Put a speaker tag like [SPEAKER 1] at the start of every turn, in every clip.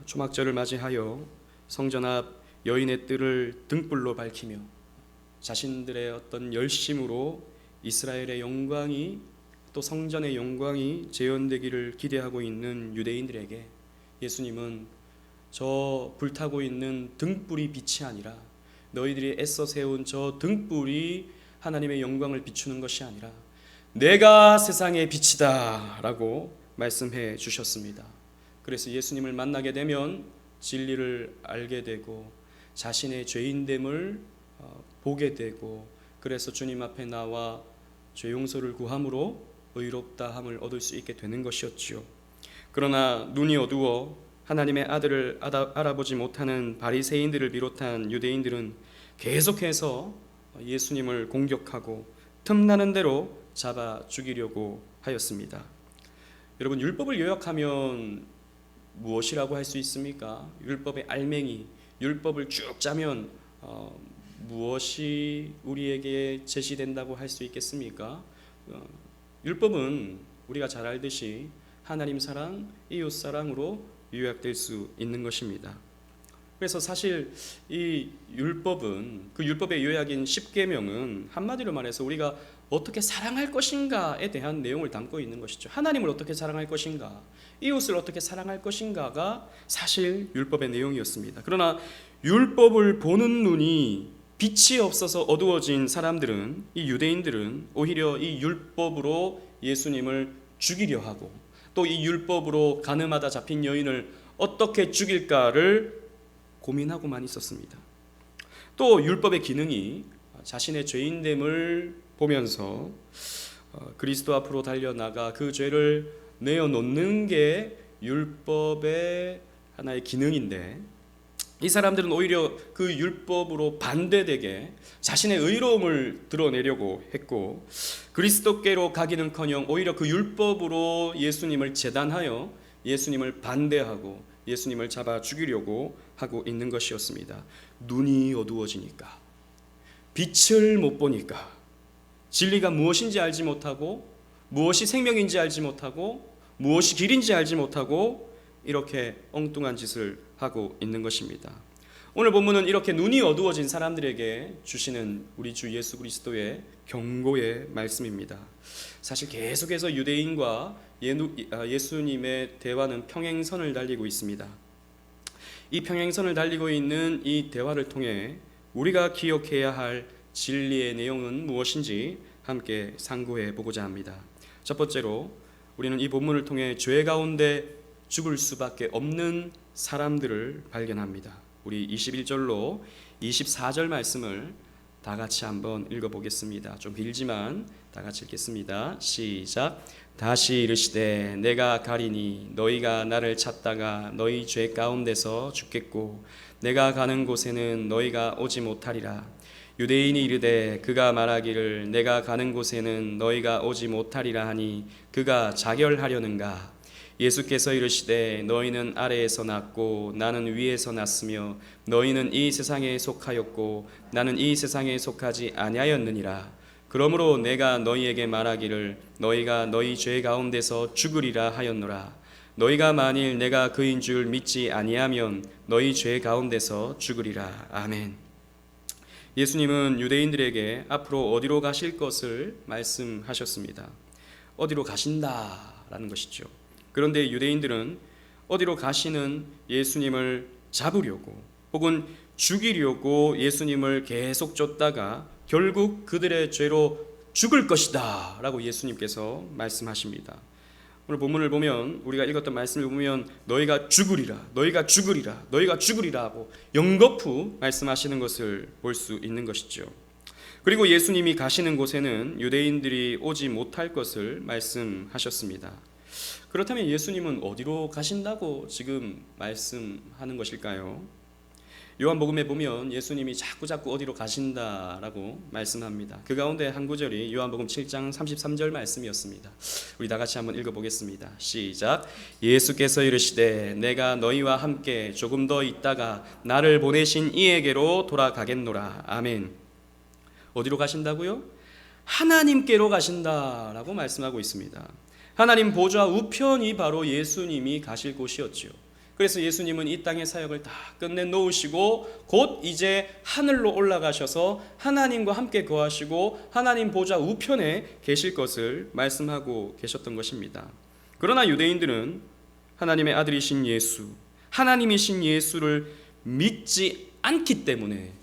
[SPEAKER 1] 초막절을 맞이하여 성전 앞 여인의 뜰을 등불로 밝히며 자신들의 어떤 열심으로 이스라엘의 영광이 또 성전의 영광이 재현되기를 기대하고 있는 유대인들에게 예수님은 저 불타고 있는 등불이 빛이 아니라, 너희들이 애써 세운 저 등불이 하나님의 영광을 비추는 것이 아니라 내가 세상의 빛이다 라고 말씀해 주셨습니다. 그래서 예수님을 만나게 되면 진리를 알게 되고 자신의 죄인됨을 보게 되고, 그래서 주님 앞에 나와 죄 용서를 구함으로 의롭다함을 얻을 수 있게 되는 것이었지요. 그러나 눈이 어두워 하나님의 아들을 알아보지 못하는 바리새인들을 비롯한 유대인들은 계속해서 예수님을 공격하고 틈나는 대로 잡아 죽이려고 하였습니다. 여러분, 율법을 요약하면 무엇이라고 할 수 있습니까? 율법의 알맹이, 율법을 쭉 짜면 무엇이 우리에게 제시된다고 할 수 있겠습니까? 율법은 우리가 잘 알듯이 하나님 사랑, 이웃 사랑으로 요약될 수 있는 것입니다. 그래서 사실 이 율법은, 그 율법의 요약인 십계명은 한마디로 말해서 우리가 어떻게 사랑할 것인가에 대한 내용을 담고 있는 것이죠. 하나님을 어떻게 사랑할 것인가, 이웃을 어떻게 사랑할 것인가가 사실 율법의 내용이었습니다. 그러나 율법을 보는 눈이 빛이 없어서 어두워진 사람들은, 이 유대인들은 오히려 이 율법으로 예수님을 죽이려 하고, 또 이 율법으로 가늠하다 잡힌 여인을 어떻게 죽일까를 고민하고만 있었습니다. 또 율법의 기능이 자신의 죄인됨을 보면서 그리스도 앞으로 달려나가 그 죄를 내어놓는 게 율법의 하나의 기능인데, 이 사람들은 오히려 그 율법으로 반대되게 자신의 의로움을 드러내려고 했고, 그리스도께로 가기는커녕 오히려 그 율법으로 예수님을 재단하여 예수님을 반대하고 예수님을 잡아 죽이려고 하고 있는 것이었습니다. 눈이 어두워지니까, 빛을 못 보니까, 진리가 무엇인지 알지 못하고, 무엇이 생명인지 알지 못하고, 무엇이 길인지 알지 못하고 이렇게 엉뚱한 짓을 하고 있는 것입니다. 오늘 본문은 이렇게 눈이 어두워진 사람들에게 주시는 우리 주 예수 그리스도의 경고의 말씀입니다. 사실 계속해서 유대인과 예수님의 대화는 평행선을 달리고 있습니다. 이 평행선을 달리고 있는 이 대화를 통해 우리가 기억해야 할 진리의 내용은 무엇인지 함께 상고해 보고자 합니다. 첫 번째로 우리는 이 본문을 통해 죄 가운데 죽을 수밖에 없는 사람들을 발견합니다. 우리 21절로 24절 말씀을 다 같이 한번 읽어보겠습니다. 좀 길지만 다 같이 읽겠습니다. 시작. 다시 이르시되 내가 가리니 너희가 나를 찾다가 너희 죄 가운데서 죽겠고 내가 가는 곳에는 너희가 오지 못하리라. 유대인이 이르되 그가 말하기를 내가 가는 곳에는 너희가 오지 못하리라 하니 그가 자결하려는가? 예수께서 이르시되 너희는 아래에서 났고 나는 위에서 났으며 너희는 이 세상에 속하였고 나는 이 세상에 속하지 아니하였느니라. 그러므로 내가 너희에게 말하기를 너희가 너희 죄 가운데서 죽으리라 하였노라. 너희가 만일 내가 그인 줄 믿지 아니하면 너희 죄 가운데서 죽으리라. 아멘. 예수님은 유대인들에게 앞으로 어디로 가실 것을 말씀하셨습니다. 어디로 가신다라는 것이죠. 그런데 유대인들은 어디로 가시는 예수님을 잡으려고 혹은 죽이려고 예수님을 계속 쫓다가 결국 그들의 죄로 죽을 것이다 라고 예수님께서 말씀하십니다. 오늘 본문을 보면, 우리가 읽었던 말씀을 보면 너희가 죽으리라, 너희가 죽으리라, 너희가 죽으리라 하고 연거푸 말씀하시는 것을 볼 수 있는 것이죠. 그리고 예수님이 가시는 곳에는 유대인들이 오지 못할 것을 말씀하셨습니다. 그렇다면 예수님은 어디로 가신다고 지금 말씀하는 것일까요? 요한복음에 보면 예수님이 자꾸 어디로 가신다라고 말씀합니다. 그 가운데 한 구절이 요한복음 7장 33절 말씀이었습니다. 우리 다 같이 한번 읽어보겠습니다. 시작. 예수께서 이르시되 내가 너희와 함께 조금 더 있다가 나를 보내신 이에게로 돌아가겠노라. 아멘. 어디로 가신다고요? 하나님께로 가신다라고 말씀하고 있습니다. 하나님 보좌 우편이 바로 예수님이 가실 곳이었죠. 그래서 예수님은 이 땅의 사역을 다 끝내 놓으시고 곧 이제 하늘로 올라가셔서 하나님과 함께 거하시고 하나님 보좌 우편에 계실 것을 말씀하고 계셨던 것입니다. 그러나 유대인들은 하나님의 아들이신 예수, 하나님이신 예수를 믿지 않기 때문에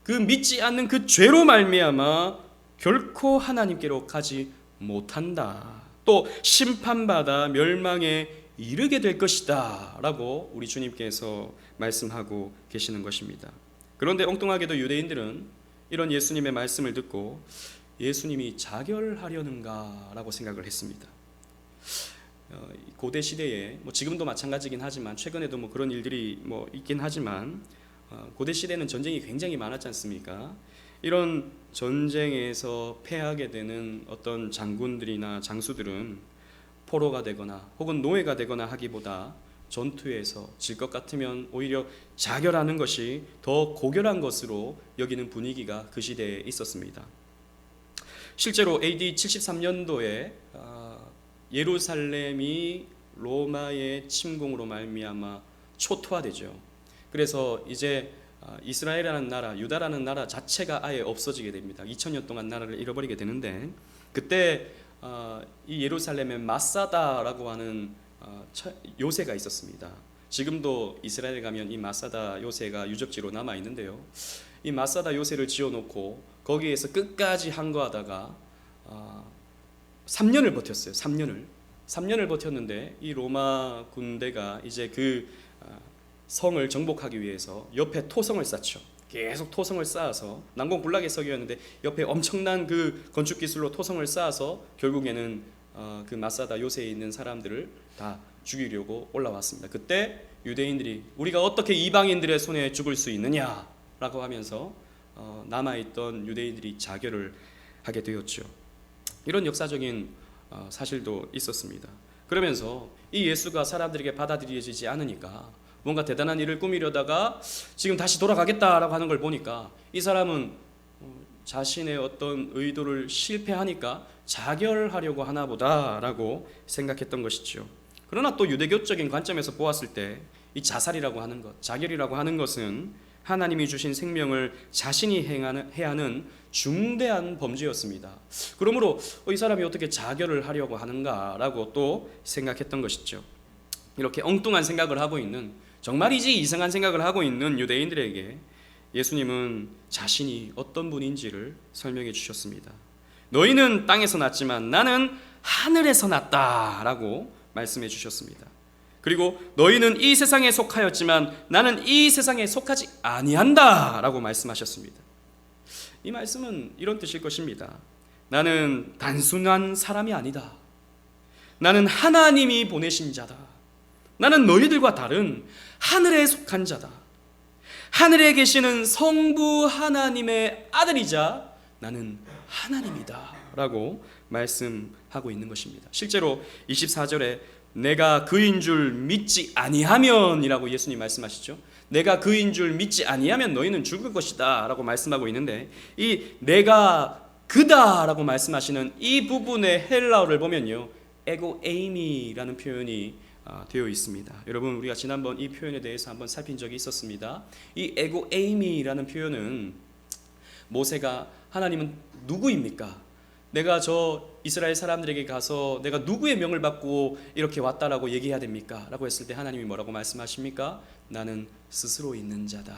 [SPEAKER 1] 그 믿지 않는 그 죄로 말미암아 결코 하나님께로 가지 못한다. 또 심판받아 멸망에 이르게 될 것이다 라고 우리 주님께서 말씀하고 계시는 것입니다. 그런데 엉뚱하게도 유대인들은 이런 예수님의 말씀을 듣고 예수님이 자결하려는가 라고 생각을 했습니다. 고대 시대에 지금도 마찬가지긴 하지만 최근에도 그런 일들이 있긴 하지만 고대 시대는 전쟁이 굉장히 많았지 않습니까? 이런 전쟁에서 패하게 되는 어떤 장군들이나 장수들은 포로가 되거나 혹은 노예가 되거나 하기보다 전투에서 질 것 같으면 오히려 자결하는 것이 더 고결한 것으로 여기는 분위기가 그 시대에 있었습니다. 실제로 AD 73년도에 예루살렘이 로마의 침공으로 말미암아 초토화되죠. 그래서 이제 이스라엘이라는 나라, 유다라는 나라 자체가 아예 없어지게 됩니다. 2000년 동안 나라를 잃어버리게 되는데 그때 이 예루살렘에 마사다라고 하는 요새가 있었습니다. 지금도 이스라엘에 가면 이 마사다 요새가 유적지로 남아 있는데요. 이 마사다 요새를 지어놓고 거기에서 끝까지 항거하다가 3년을 버텼어요. 3년을 버텼는데 이 로마 군대가 이제 그 성을 정복하기 위해서 옆에 토성을 쌓죠. 계속 토성을 쌓아서 난공불락의 석이었는데 옆에 엄청난 그 건축 기술로 토성을 쌓아서 결국에는 그 마사다 요새에 있는 사람들을 다 죽이려고 올라왔습니다. 그때 유대인들이 우리가 어떻게 이방인들의 손에 죽을 수 있느냐라고 하면서 남아있던 유대인들이 자결을 하게 되었죠. 이런 역사적인 사실도 있었습니다. 그러면서 이 예수가 사람들에게 받아들여지지 않으니까 뭔가 대단한 일을 꾸미려다가 지금 다시 돌아가겠다라고 하는 걸 보니까 이 사람은 자신의 어떤 의도를 실패하니까 자결하려고 하나 보다라고 생각했던 것이죠. 그러나 또 유대교적인 관점에서 보았을 때 이 자살이라고 하는 것, 자결이라고 하는 것은 하나님이 주신 생명을 자신이 해야 하는 중대한 범죄였습니다. 그러므로 이 사람이 어떻게 자결을 하려고 하는가라고 또 생각했던 것이죠. 이렇게 엉뚱한 생각을 하고 있는, 정말이지 이상한 생각을 하고 있는 유대인들에게 예수님은 자신이 어떤 분인지를 설명해 주셨습니다. 너희는 땅에서 났지만 나는 하늘에서 났다라고 말씀해 주셨습니다. 그리고 너희는 이 세상에 속하였지만 나는 이 세상에 속하지 아니한다라고 말씀하셨습니다. 이 말씀은 이런 뜻일 것입니다. 나는 단순한 사람이 아니다. 나는 하나님이 보내신 자다. 나는 너희들과 다른 하늘에 속한 자다. 하늘에 계시는 성부 하나님의 아들이자 나는 하나님이다 라고 말씀하고 있는 것입니다. 실제로 24절에 내가 그인 줄 믿지 아니하면 이라고 예수님 말씀하시죠. 내가 그인 줄 믿지 아니하면 너희는 죽을 것이다 라고 말씀하고 있는데, 이 내가 그다 라고 말씀하시는 이 부분의 헬라어를 보면요, 에고 에이미라는 표현이 되어 있습니다. 여러분, 우리가 지난번 이 표현에 대해서 한번 살핀 적이 있었습니다. 이 에고 에이미라는 표현은 모세가 하나님은 누구입니까? 내가 저 이스라엘 사람들에게 가서 내가 누구의 명을 받고 이렇게 왔다라고 얘기해야 됩니까? 라고 했을 때 하나님이 뭐라고 말씀하십니까? 나는 스스로 있는 자다.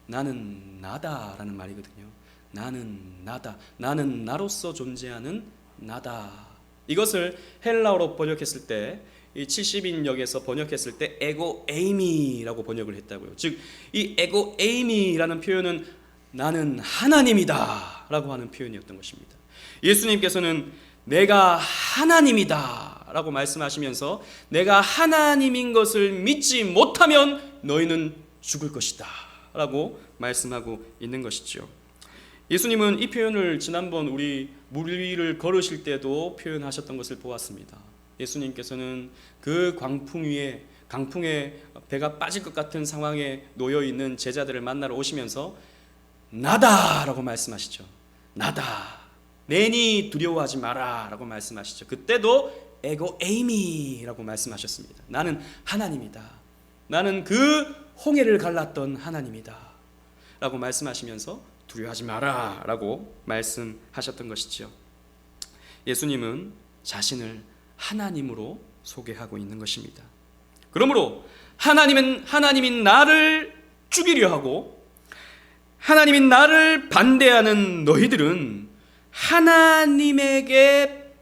[SPEAKER 1] 나는 나다 라는 말이거든요. 나는 나다. 나는 나로서 존재하는 나다. 이것을 헬라어로 번역했을 때, 이 70인역에서 번역했을 때 에고 에이미라고 번역을 했다고요. 즉 이 에고 에이미라는 표현은 나는 하나님이다 라고 하는 표현이었던 것입니다. 예수님께서는 내가 하나님이다 라고 말씀하시면서 내가 하나님인 것을 믿지 못하면 너희는 죽을 것이다 라고 말씀하고 있는 것이죠. 예수님은 이 표현을 지난번 우리 물 위를 걸으실 때도 표현하셨던 것을 보았습니다. 예수님께서는 그 광풍 위에, 강풍에 배가 빠질 것 같은 상황에 놓여 있는 제자들을 만나러 오시면서 나다 라고 말씀하시죠. 나다, 내니 두려워하지 마라 라고 말씀하시죠. 그때도 에고 에이미 라고 말씀하셨습니다. 나는 하나님이다. 나는 그 홍해를 갈랐던 하나님이다 라고 말씀하시면서 두려워하지 마라 라고 말씀하셨던 것이죠. 예수님은 자신을 하나님으로 소개하고 있는 것입니다. 그러므로 하나님인 나를 죽이려 하고 하나님인 나를 반대하는 너희들은 하나님에게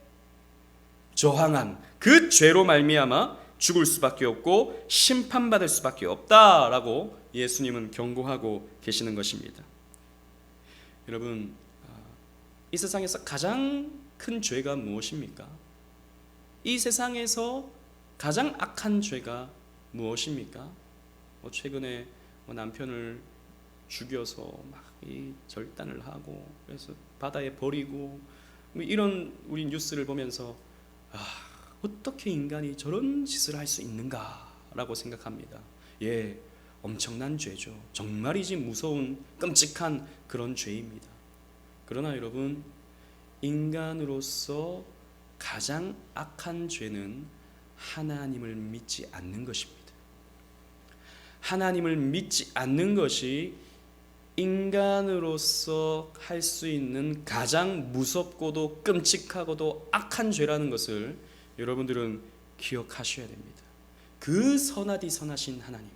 [SPEAKER 1] 저항한 그 죄로 말미암아 죽을 수밖에 없고 심판받을 수밖에 없다라고 예수님은 경고하고 계시는 것입니다. 여러분, 이 세상에서 가장 큰 죄가 무엇입니까? 이 세상에서 가장 악한 죄가 무엇입니까? 최근에 남편을 죽여서 막 이 절단을 하고 그래서 바다에 버리고 이런 우리 뉴스를 보면서 어떻게 인간이 저런 짓을 할 수 있는가라고 생각합니다. 예, 엄청난 죄죠. 정말이지 무서운 끔찍한 그런 죄입니다. 그러나 여러분, 인간으로서 가장 악한 죄는 하나님을 믿지 않는 것입니다. 하나님을 믿지 않는 것이 인간으로서 할 수 있는 가장 무섭고도 끔찍하고도 악한 죄라는 것을 여러분들은 기억하셔야 됩니다. 그 선하디 선하신 하나님,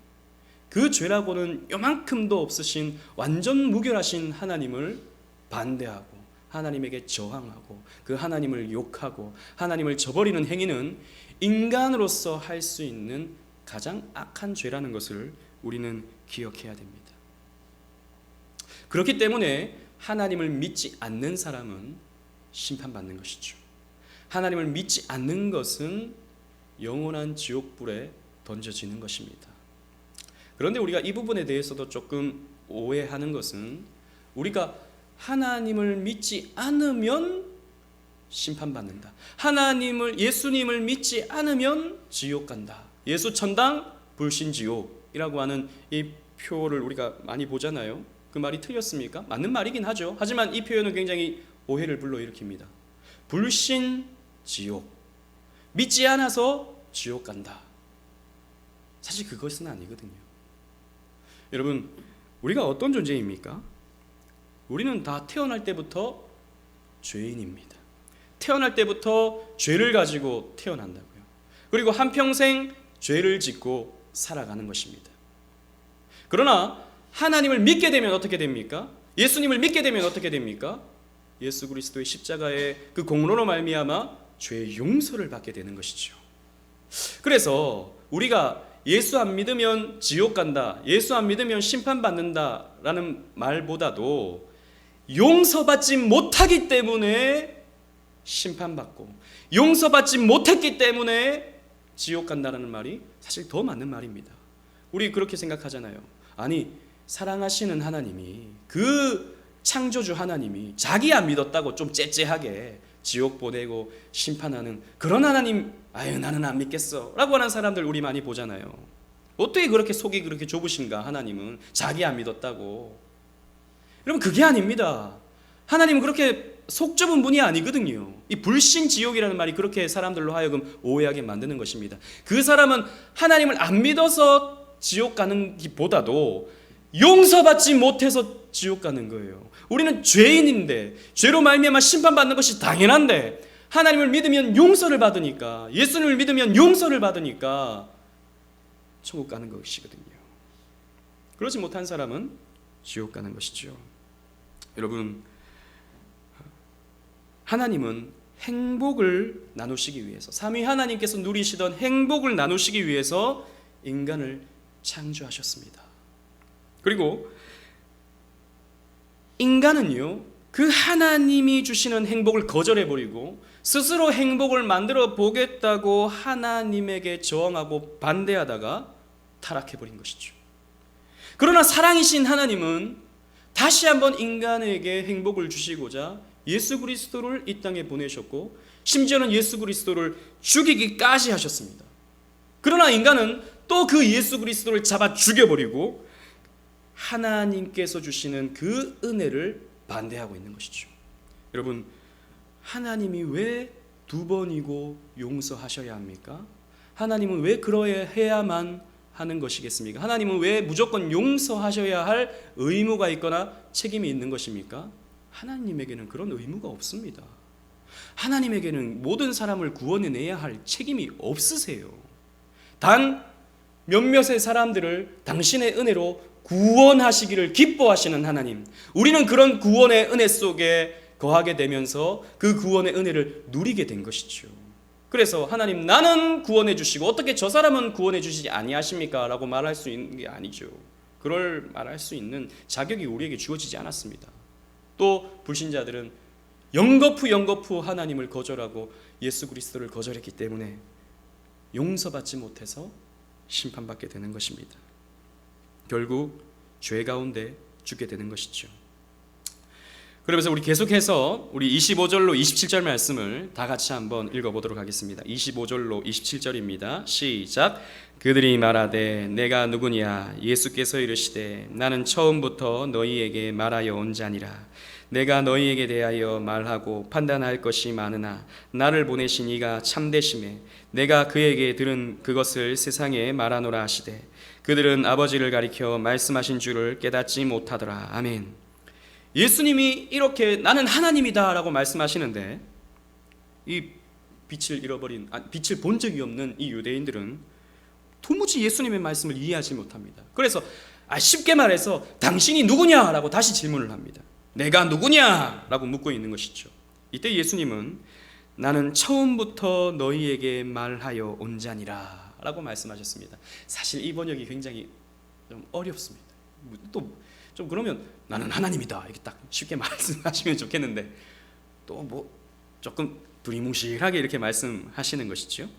[SPEAKER 1] 그 죄라고는 요만큼도 없으신 완전 무결하신 하나님을 반대하고 하나님에게 저항하고 그 하나님을 욕하고 하나님을 저버리는 행위는 인간으로서 할 수 있는 가장 악한 죄라는 것을 우리는 기억해야 됩니다. 그렇기 때문에 하나님을 믿지 않는 사람은 심판받는 것이죠. 하나님을 믿지 않는 것은 영원한 지옥불에 던져지는 것입니다. 그런데 우리가 이 부분에 대해서도 조금 오해하는 것은 우리가 하나님을 믿지 않으면 심판받는다. 예수님을 믿지 않으면 지옥 간다. 예수 천당, 불신 지옥이라고 하는 이 표를 우리가 많이 보잖아요. 그 말이 틀렸습니까? 맞는 말이긴 하죠. 하지만 이 표현은 굉장히 오해를 불러일으킵니다. 불신 지옥, 믿지 않아서 지옥 간다. 사실 그것은 아니거든요. 여러분, 우리가 어떤 존재입니까? 우리는 다 태어날 때부터 죄인입니다. 태어날 때부터 죄를 가지고 태어난다고요. 그리고 한평생 죄를 짓고 살아가는 것입니다. 그러나 하나님을 믿게 되면 어떻게 됩니까? 예수님을 믿게 되면 어떻게 됩니까? 예수 그리스도의 십자가의 그 공로로 말미암아 죄의 용서를 받게 되는 것이죠. 그래서 우리가 예수 안 믿으면 지옥 간다, 예수 안 믿으면 심판받는다라는 말보다도 용서받지 못하기 때문에 심판받고 용서받지 못했기 때문에 지옥 간다는 말이 사실 더 맞는 말입니다. 우리 그렇게 생각하잖아요. 아니, 사랑하시는 하나님이, 그 창조주 하나님이 자기 안 믿었다고 좀 째째하게 지옥 보내고 심판하는 그런 하나님, 나는 안 믿겠어 라고 하는 사람들 우리 많이 보잖아요. 어떻게 그렇게 속이 그렇게 좁으신가? 하나님은 자기 안 믿었다고. 여러분, 그게 아닙니다. 하나님은 그렇게 속 좁은 분이 아니거든요. 이 불신 지옥이라는 말이 그렇게 사람들로 하여금 오해하게 만드는 것입니다. 그 사람은 하나님을 안 믿어서 지옥 가는 것보다도 용서받지 못해서 지옥 가는 거예요. 우리는 죄인인데, 죄로 말미암아 심판받는 것이 당연한데, 하나님을 믿으면 용서를 받으니까, 예수님을 믿으면 용서를 받으니까 천국 가는 것이거든요. 그러지 못한 사람은 지옥 가는 것이죠. 여러분, 하나님은 행복을 나누시기 위해서, 삼위 하나님께서 누리시던 행복을 나누시기 위해서 인간을 창조하셨습니다. 그리고 인간은요, 그 하나님이 주시는 행복을 거절해버리고 스스로 행복을 만들어 보겠다고 하나님에게 저항하고 반대하다가 타락해버린 것이죠. 그러나 사랑이신 하나님은 다시 한번 인간에게 행복을 주시고자 예수 그리스도를 이 땅에 보내셨고, 심지어는 예수 그리스도를 죽이기까지 하셨습니다. 그러나 인간은 또 그 예수 그리스도를 잡아 죽여버리고 하나님께서 주시는 그 은혜를 반대하고 있는 것이죠. 여러분, 하나님이 왜 두 번이고 용서하셔야 합니까? 하나님은 왜 그러해야만 하는 것이겠습니까? 하나님은 왜 무조건 용서하셔야 할 의무가 있거나 책임이 있는 것입니까? 하나님에게는 그런 의무가 없습니다. 하나님에게는 모든 사람을 구원해내야 할 책임이 없으세요. 단 몇몇의 사람들을 당신의 은혜로 구원하시기를 기뻐하시는 하나님, 우리는 그런 구원의 은혜 속에 거하게 되면서 그 구원의 은혜를 누리게 된 것이죠. 그래서 하나님, 나는 구원해 주시고 어떻게 저 사람은 구원해 주시지 아니하십니까? 라고 말할 수 있는 게 아니죠. 그럴 말할 수 있는 자격이 우리에게 주어지지 않았습니다. 또 불신자들은 영거푸 하나님을 거절하고 예수 그리스도를 거절했기 때문에 용서받지 못해서 심판받게 되는 것입니다. 결국 죄 가운데 죽게 되는 것이죠. 그러면서 우리 계속해서 우리 25절로 27절 말씀을 다 같이 한번 읽어보도록 하겠습니다. 25절로 27절입니다. 시작. 그들이 말하되 내가 누구냐? 예수께서 이르시되 나는 처음부터 너희에게 말하여 온 자니라. 내가 너희에게 대하여 말하고 판단할 것이 많으나 나를 보내신 이가 참되심에 내가 그에게 들은 그것을 세상에 말하노라 하시되 그들은 아버지를 가리켜 말씀하신 줄을 깨닫지 못하더라. 아멘. 예수님이 이렇게 나는 하나님이다 라고 말씀하시는데 이 빛을 본 적이 없는 이 유대인들은 도무지 예수님의 말씀을 이해하지 못합니다. 그래서 쉽게 말해서 당신이 누구냐? 라고 다시 질문을 합니다. 내가 누구냐? 라고 묻고 있는 것이죠. 이때 예수님은 나는 처음부터 너희에게 말하여 온 자니라 라고 말씀하셨습니다. 사실 이 번역이 굉장히 좀 어렵습니다. 또 좀 그러면 나는 하나님이다 이렇게 딱 쉽게 말씀하시면 좋겠는데 또 뭐 조금 두리뭉실하게 이렇게 말씀하시는 것이죠.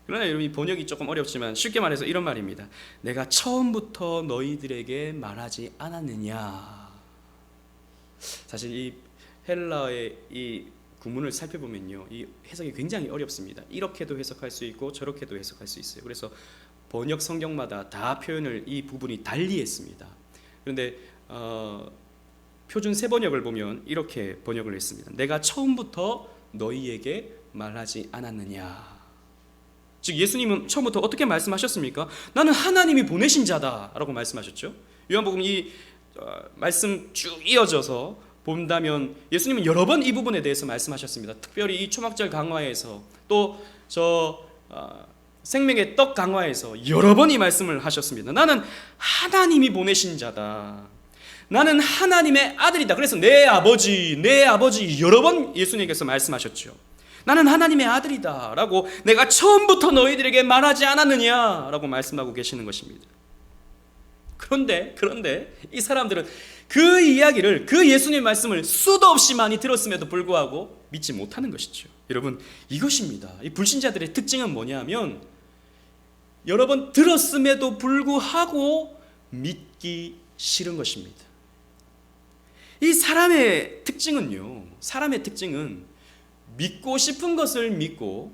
[SPEAKER 1] 그러나 여러분 이 번역이 조금 어렵지만 쉽게 말해서 이런 말입니다. 내가 처음부터 너희들에게 말하지 않았느냐. 사실 이 헬라어의 이 구문을 살펴보면요, 이 해석이 굉장히 어렵습니다. 이렇게도 해석할 수 있고 저렇게도 해석할 수 있어요. 그래서 번역 성경마다 다 표현을 이 부분이 달리 했습니다. 그런데 표준 세번역을 보면 이렇게 번역을 했습니다. 내가 처음부터 너희에게 말하지 않았느냐. 즉 예수님은 처음부터 어떻게 말씀하셨습니까? 나는 하나님이 보내신 자다 라고 말씀하셨죠. 요한복음 이 말씀 쭉 이어져서 본다면 예수님은 여러 번 이 부분에 대해서 말씀하셨습니다. 특별히 이 초막절 강화에서 또 생명의 떡 강화에서 여러 번 이 말씀을 하셨습니다. 나는 하나님이 보내신 자다. 나는 하나님의 아들이다. 그래서 내 아버지 여러 번 예수님께서 말씀하셨죠. 나는 하나님의 아들이다 라고 내가 처음부터 너희들에게 말하지 않았느냐 라고 말씀하고 계시는 것입니다. 그런데 이 사람들은 그 이야기를, 그 예수님의 말씀을 수도 없이 많이 들었음에도 불구하고 믿지 못하는 것이죠. 여러분, 이것입니다. 이 불신자들의 특징은 뭐냐면 여러 번 들었음에도 불구하고 믿기 싫은 것입니다. 이 사람의 특징은 믿고 싶은 것을 믿고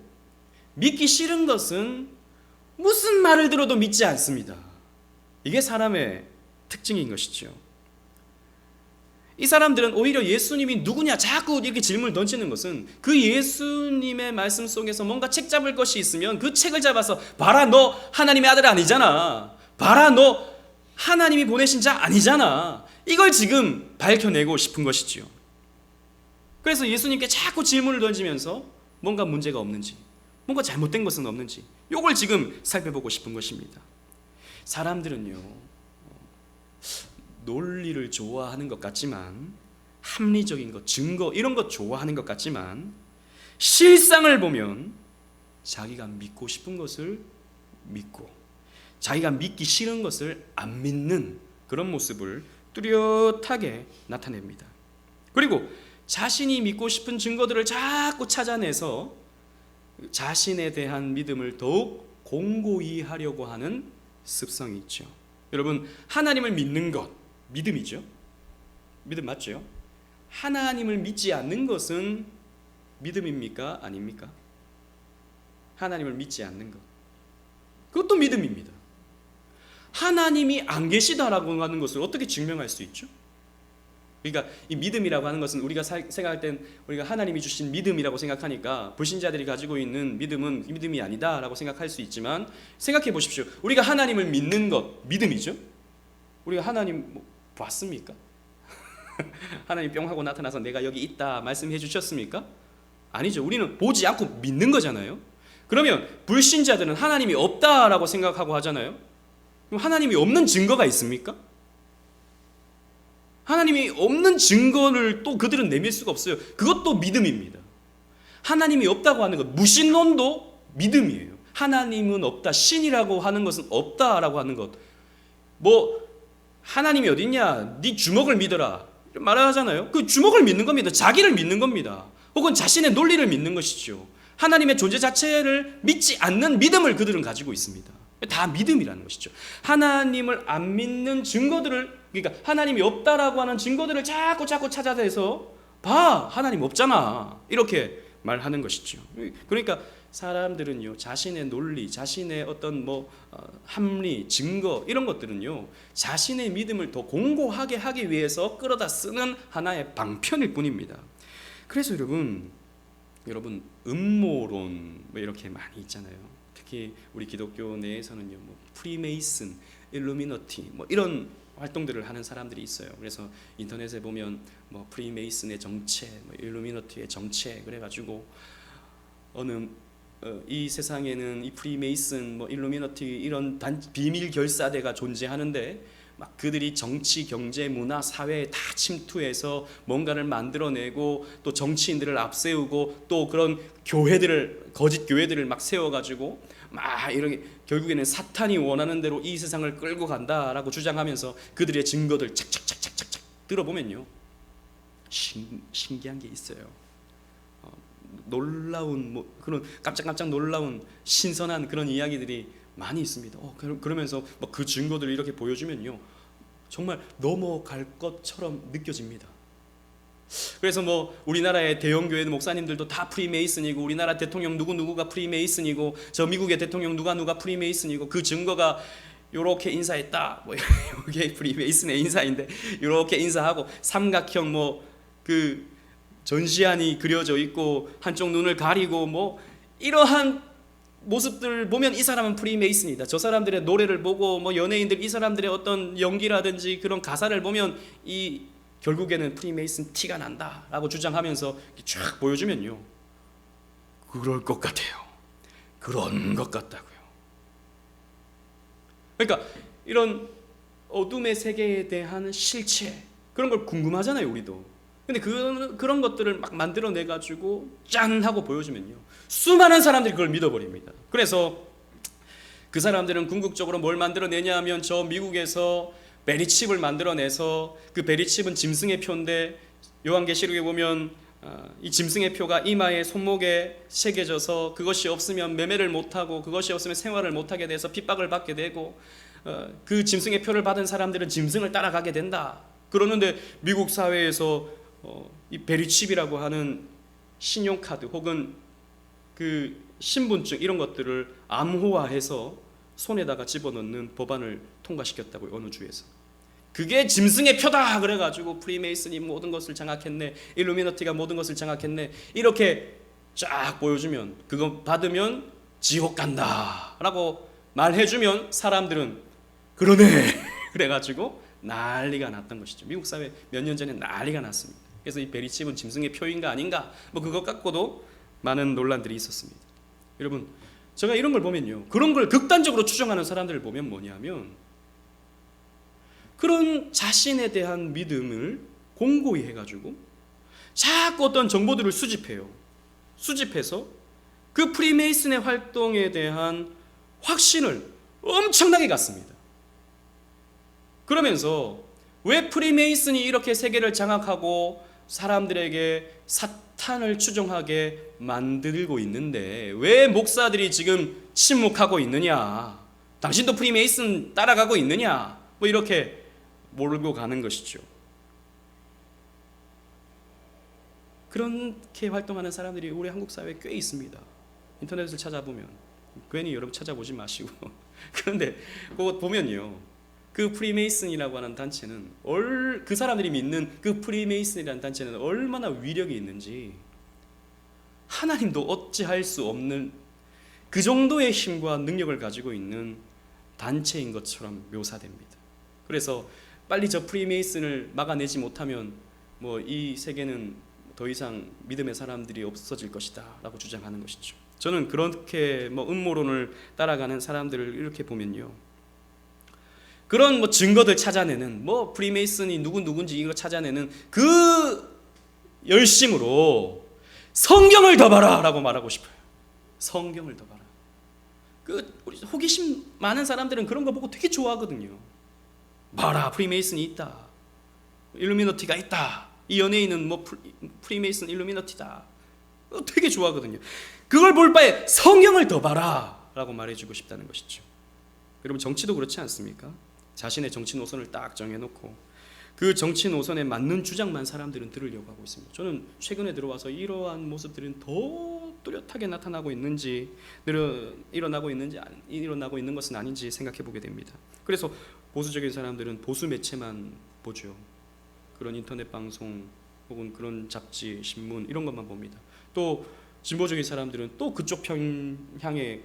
[SPEAKER 1] 믿기 싫은 것은 무슨 말을 들어도 믿지 않습니다. 이게 사람의 특징인 것이죠. 이 사람들은 오히려 예수님이 누구냐 자꾸 이렇게 질문을 던지는 것은 그 예수님의 말씀 속에서 뭔가 책 잡을 것이 있으면 그 책을 잡아서 봐라, 너 하나님의 아들 아니잖아. 봐라, 너 하나님이 보내신 자 아니잖아. 이걸 지금 밝혀내고 싶은 것이지요. 그래서 예수님께 자꾸 질문을 던지면서 뭔가 문제가 없는지, 뭔가 잘못된 것은 없는지 이걸 지금 살펴보고 싶은 것입니다. 사람들은요, 논리를 좋아하는 것 같지만, 합리적인 것, 증거 이런 것 좋아하는 것 같지만 실상을 보면 자기가 믿고 싶은 것을 믿고 자기가 믿기 싫은 것을 안 믿는 그런 모습을 뚜렷하게 나타냅니다. 그리고 자신이 믿고 싶은 증거들을 자꾸 찾아내서 자신에 대한 믿음을 더욱 공고히 하려고 하는 습성이 있죠. 여러분, 하나님을 믿는 것 믿음이죠. 믿음 맞죠? 하나님을 믿지 않는 것은 믿음입니까? 아닙니까? 하나님을 믿지 않는 것, 그것도 믿음입니다. 하나님이 안 계시다라고 하는 것을 어떻게 증명할 수 있죠? 그러니까 이 믿음이라고 하는 것은 우리가 생각할 땐 우리가 하나님이 주신 믿음이라고 생각하니까 불신자들이 가지고 있는 믿음은 믿음이 아니다라고 생각할 수 있지만, 생각해 보십시오. 우리가 하나님을 믿는 것 믿음이죠. 우리가 하나님 봤습니까? 하나님 뿅 하고 나타나서 내가 여기 있다 말씀해 주셨습니까? 아니죠. 우리는 보지 않고 믿는 거잖아요. 그러면 불신자들은 하나님이 없다라고 생각하고 하잖아요. 그럼 하나님이 없는 증거가 있습니까? 하나님이 없는 증거를 또 그들은 내밀 수가 없어요. 그것도 믿음입니다. 하나님이 없다고 하는 것, 무신론도 믿음이에요. 하나님은 없다, 신이라고 하는 것은 없다라고 하는 것. 하나님이 어딨냐? 네 주먹을 믿어라 말하잖아요. 그 주먹을 믿는 겁니다. 자기를 믿는 겁니다. 혹은 자신의 논리를 믿는 것이죠. 하나님의 존재 자체를 믿지 않는 믿음을 그들은 가지고 있습니다. 다 믿음이라는 것이죠. 하나님을 안 믿는 증거들을, 그러니까 하나님이 없다라고 하는 증거들을 자꾸 찾아내서 봐, 하나님 없잖아, 이렇게 말하는 것이죠. 그러니까 사람들은요, 자신의 논리, 자신의 어떤 합리, 증거 이런 것들은요, 자신의 믿음을 더 공고하게 하기 위해서 끌어다 쓰는 하나의 방편일 뿐입니다. 그래서 여러분 음모론 이렇게 많이 있잖아요. 특히 우리 기독교 내에서는요, 프리메이슨, 일루미너티 이런 활동들을 하는 사람들이 있어요. 그래서 인터넷에 보면 프리메이슨의 정체, 일루미너티의 정체 그래가지고 이 세상에는 이 프리메이슨, 일루미너티 이런 비밀 결사대가 존재하는데 막 그들이 정치, 경제, 문화, 사회에 다 침투해서 뭔가를 만들어내고 또 정치인들을 앞세우고 또 그런 교회들을, 거짓 교회들을 막 세워가지고 막 이렇게 결국에는 사탄이 원하는 대로 이 세상을 끌고 간다라고 주장하면서 그들의 증거들 착착착착착 들어보면요, 신기한 게 있어요. 놀라운 그런 깜짝깜짝 놀라운 신선한 그런 이야기들이 많이 있습니다. 그러면서 그 증거들을 이렇게 보여주면요, 정말 넘어갈 것처럼 느껴집니다. 그래서 우리나라의 대형 교회 목사님들도 다 프리메이슨이고, 우리나라 대통령 누구누구가 프리메이슨이고, 저 미국의 대통령 누가 프리메이슨이고, 그 증거가 요렇게 인사했다, 이게 프리메이슨의 인사인데 요렇게 인사하고 삼각형 그 전시안이 그려져 있고 한쪽 눈을 가리고 이러한 모습들을 보면 이 사람은 프리메이슨이다. 저 사람들의 노래를 보고 연예인들 이 사람들의 어떤 연기라든지 그런 가사를 보면 결국에는 프리메이슨 티가 난다라고 주장하면서 쫙 보여주면요, 그럴 것 같아요. 그런 것 같다고요. 그러니까 이런 어둠의 세계에 대한 실체, 그런 걸 궁금하잖아요, 우리도. 근데 그런 것들을 막 만들어내가지고 짠 하고 보여주면요, 수많은 사람들이 그걸 믿어버립니다. 그래서 그 사람들은 궁극적으로 뭘 만들어내냐 하면 저 미국에서 베리칩을 만들어내서, 그 베리칩은 짐승의 표인데 요한계시록에 보면 이 짐승의 표가 이마에 손목에 새겨져서 그것이 없으면 매매를 못하고 그것이 없으면 생활을 못하게 돼서 핍박을 받게 되고, 그 짐승의 표를 받은 사람들은 짐승을 따라가게 된다. 그러는데 미국 사회에서 이 베리칩이라고 하는 신용카드 혹은 그 신분증 이런 것들을 암호화해서 손에다가 집어넣는 법안을 통과시켰다고요, 어느 주에서. 그게 짐승의 표다 그래가지고 프리메이슨이 모든 것을 장악했네, 일루미너티가 모든 것을 장악했네, 이렇게 쫙 보여주면, 그거 받으면 지옥 간다 라고 말해주면 사람들은 그러네 그래가지고 난리가 났던 것이죠. 미국 사회 몇 년 전에 난리가 났습니다. 그래서 이 베리칩은 짐승의 표인가 아닌가 그것 갖고도 많은 논란들이 있었습니다. 여러분, 제가 이런 걸 보면요, 그런 걸 극단적으로 추정하는 사람들을 보면 뭐냐면, 그런 자신에 대한 믿음을 공고히 해가지고 자꾸 어떤 정보들을 수집해서 그 프리메이슨의 활동에 대한 확신을 엄청나게 갖습니다. 그러면서 왜 프리메이슨이 이렇게 세계를 장악하고 사람들에게 사탄을 추종하게 만들고 있는데 왜 목사들이 지금 침묵하고 있느냐, 당신도 프리메이슨 따라가고 있느냐, 이렇게 몰고 가는 것이죠. 그렇게 활동하는 사람들이 우리 한국 사회에 꽤 있습니다. 인터넷을 찾아보면, 괜히 여러분 찾아보지 마시고 그런데 그것 보면요, 그 프리메이슨이라고 하는 단체는 그 사람들이 믿는 그 프리메이슨이라는 단체는 얼마나 위력이 있는지 하나님도 어찌할 수 없는 그 정도의 힘과 능력을 가지고 있는 단체인 것처럼 묘사됩니다. 그래서 빨리 저 프리메이슨을 막아내지 못하면 뭐 이 세계는 더 이상 믿음의 사람들이 없어질 것이다 라고 주장하는 것이죠. 저는 그렇게 뭐 음모론을 따라가는 사람들을 이렇게 보면요, 그런 뭐 증거들 찾아내는, 뭐 프리메이슨이 누군지 이거 찾아내는 그 열심으로 성경을 더 봐라 라고 말하고 싶어요. 성경을 더 봐라. 우리 호기심 많은 사람들은 그런 거 보고 되게 좋아하거든요. 봐라, 프리메이슨이 있다, 일루미너티가 있다, 이 연예인은 뭐 프리메이슨 일루미너티다, 되게 좋아하거든요. 그걸 볼 바에 성경을 더 봐라 라고 말해주고 싶다는 것이죠. 여러분, 정치도 그렇지 않습니까? 자신의 정치 노선을 딱 정해놓고 그 정치 노선에 맞는 주장만 사람들은 들으려고 하고 있습니다. 저는 최근에 들어와서 이러한 모습들은 더 뚜렷하게 나타나고 있는지, 일어나고 있는 것은 아닌지 생각해 보게 됩니다. 그래서 보수적인 사람들은 보수 매체만 보죠. 그런 인터넷 방송 혹은 그런 잡지, 신문 이런 것만 봅니다. 또 진보적인 사람들은 또 그쪽 편향의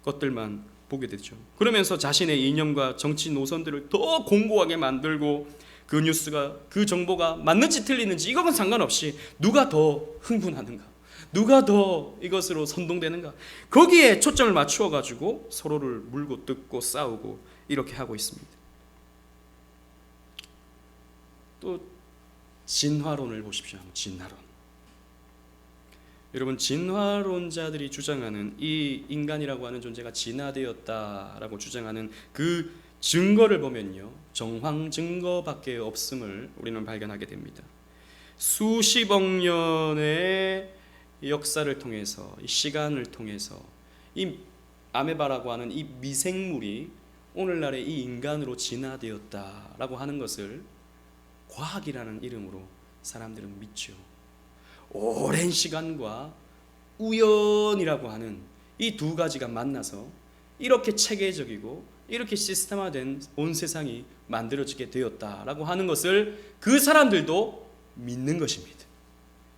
[SPEAKER 1] 것들만 보게 되죠. 그러면서 자신의 이념과 정치 노선들을 더 공고하게 만들고, 그 뉴스가, 그 정보가 맞는지 틀리는지 이거는 상관없이 누가 더 흥분하는가, 누가 더 이것으로 선동되는가, 거기에 초점을 맞추어 가지고 서로를 물고 뜯고 싸우고 이렇게 하고 있습니다. 또 진화론을 보십시오. 진화론. 여러분, 진화론자들이 주장하는 이 인간이라고 하는 존재가 진화되었다라고 주장하는 그 증거를 보면요, 정황 증거밖에 없음을 우리는 발견하게 됩니다. 수십억 년의 역사를 통해서, 이 시간을 통해서 이 아메바라고 하는 이 미생물이 오늘날의 이 인간으로 진화되었다라고 하는 것을 과학이라는 이름으로 사람들은 믿죠. 오랜 시간과 우연이라고 하는 이 두 가지가 만나서 이렇게 체계적이고 이렇게 시스템화된 온 세상이 만들어지게 되었다라고 하는 것을 그 사람들도 믿는 것입니다.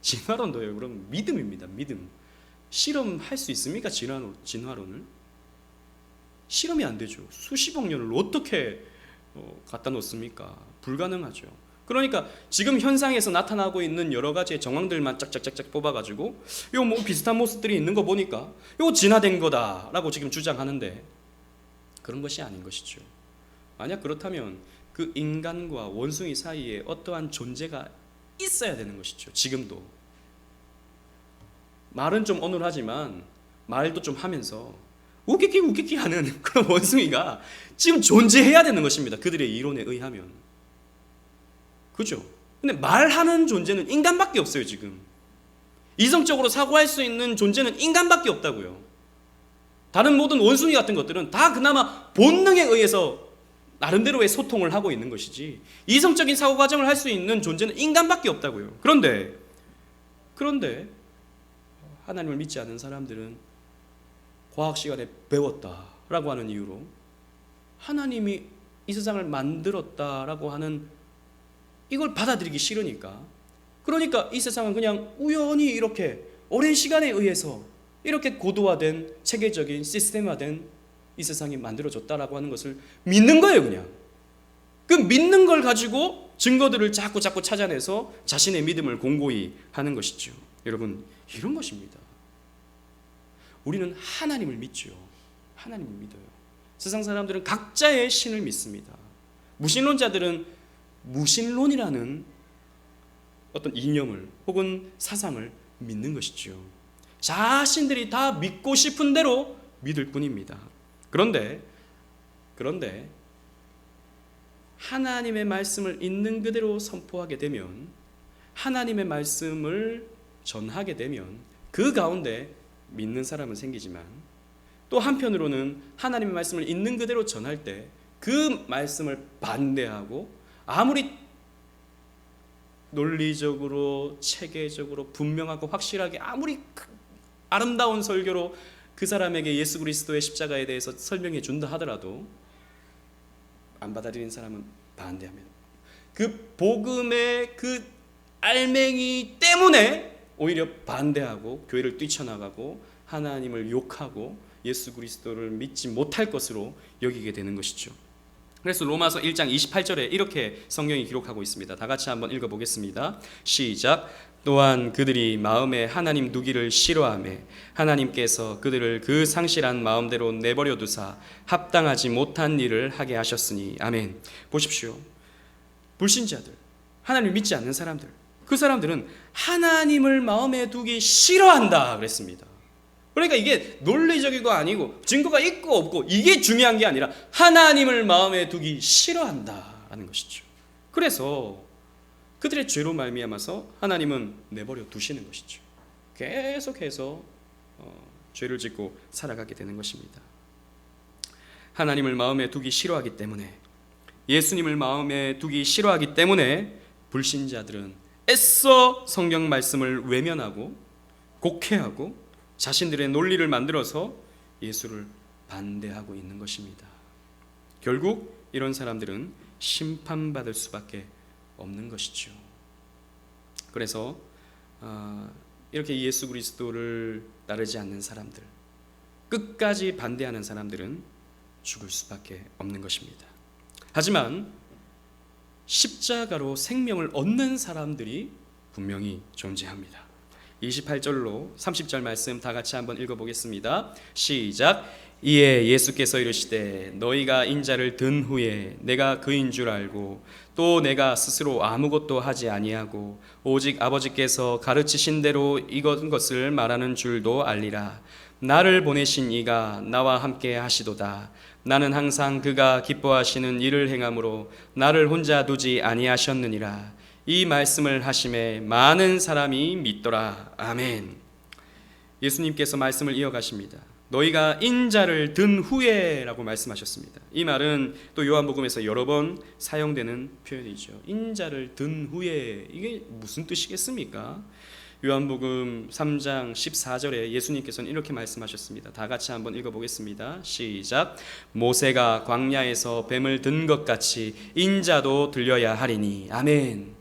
[SPEAKER 1] 진화론도요, 그럼 믿음입니다. 믿음. 실험할 수 있습니까? 진화론을? 실험이 안 되죠. 수십억 년을 어떻게 갖다 놓습니까? 불가능하죠. 그러니까 지금 현상에서 나타나고 있는 여러 가지의 정황들만 짝짝짝짝 뽑아가지고 요 뭐 비슷한 모습들이 있는 거 보니까 요 진화된 거다라고 지금 주장하는데, 그런 것이 아닌 것이죠. 만약 그렇다면 그 인간과 원숭이 사이에 어떠한 존재가 있어야 되는 것이죠. 지금도 말은 좀 어눌하지만 말도 좀 하면서 우기기 하는 그런 원숭이가 지금 존재해야 되는 것입니다. 그들의 이론에 의하면. 그죠? 근데 말하는 존재는 인간밖에 없어요. 지금 이성적으로 사고할 수 있는 존재는 인간밖에 없다고요. 다른 모든 원숭이 같은 것들은 다 그나마 본능에 의해서 나름대로의 소통을 하고 있는 것이지, 이성적인 사고 과정을 할 수 있는 존재는 인간밖에 없다고요. 그런데 하나님을 믿지 않는 사람들은 과학 시간에 배웠다라고 하는 이유로 하나님이 이 세상을 만들었다라고 하는 이걸 받아들이기 싫으니까, 그러니까 이 세상은 그냥 우연히 이렇게 오랜 시간에 의해서 이렇게 고도화된 체계적인 시스템화된 이 세상이 만들어졌다라고 하는 것을 믿는 거예요. 그냥 그 믿는 걸 가지고 증거들을 자꾸 찾아내서 자신의 믿음을 공고히 하는 것이죠. 여러분, 이런 것입니다. 우리는 하나님을 믿죠. 하나님을 믿어요. 세상 사람들은 각자의 신을 믿습니다. 무신론자들은 무신론이라는 어떤 이념을 혹은 사상을 믿는 것이죠. 자신들이 다 믿고 싶은 대로 믿을 뿐입니다. 그런데 하나님의 말씀을 있는 그대로 선포하게 되면, 하나님의 말씀을 전하게 되면 그 가운데 믿는 사람은 생기지만, 또 한편으로는 하나님의 말씀을 있는 그대로 전할 때 그 말씀을 반대하고 아무리 논리적으로 체계적으로 분명하고 확실하게 아무리 아름다운 설교로 그 사람에게 예수 그리스도의 십자가에 대해서 설명해 준다 하더라도 안 받아들이는 사람은 반대합니다. 그 복음의 그 알맹이 때문에 오히려 반대하고 교회를 뛰쳐나가고 하나님을 욕하고 예수 그리스도를 믿지 못할 것으로 여기게 되는 것이죠. 그래서 로마서 1장 28절에 이렇게 성경이 기록하고 있습니다. 다 같이 한번 읽어보겠습니다. 시작. 또한 그들이 마음에 하나님 두기를 싫어하며 하나님께서 그들을 그 상실한 마음대로 내버려 두사 합당하지 못한 일을 하게 하셨으니. 아멘. 보십시오. 불신자들, 하나님을 믿지 않는 사람들, 그 사람들은 하나님을 마음에 두기 싫어한다 그랬습니다. 그러니까 이게 논리적이고 아니고 증거가 있고 없고 이게 중요한 게 아니라 하나님을 마음에 두기 싫어한다라는 것이죠. 그래서 그들의 죄로 말미암아서 하나님은 내버려 두시는 것이죠. 계속해서 죄를 짓고 살아가게 되는 것입니다. 하나님을 마음에 두기 싫어하기 때문에, 예수님을 마음에 두기 싫어하기 때문에 불신자들은 애써 성경 말씀을 외면하고 곡해하고 자신들의 논리를 만들어서 예수를 반대하고 있는 것입니다. 결국 이런 사람들은 심판받을 수밖에 없는 것이죠. 그래서 이렇게 예수 그리스도를 따르지 않는 사람들, 끝까지 반대하는 사람들은 죽을 수밖에 없는 것입니다. 하지만 십자가로 생명을 얻는 사람들이 분명히 존재합니다. 28절로 30절 말씀 다 같이 한번 읽어보겠습니다. 시작. 이에 예수께서 이르시되 너희가 인자를 든 후에 내가 그인 줄 알고 또 내가 스스로 아무것도 하지 아니하고 오직 아버지께서 가르치신 대로 이것 것을 말하는 줄도 알리라. 나를 보내신 이가 나와 함께 하시도다. 나는 항상 그가 기뻐하시는 일을 행함으로 나를 혼자 두지 아니하셨느니라. 이 말씀을 하심에 많은 사람이 믿더라. 아멘. 예수님께서 말씀을 이어가십니다. 너희가 인자를 든 후에 라고 말씀하셨습니다. 이 말은 또 요한복음에서 여러 번 사용되는 표현이죠. 인자를 든 후에, 이게 무슨 뜻이겠습니까? 요한복음 3장 14절에 예수님께서는 이렇게 말씀하셨습니다. 다 같이 한번 읽어보겠습니다. 시작. 모세가 광야에서 뱀을 든 것 같이 인자도 들려야 하리니. 아멘.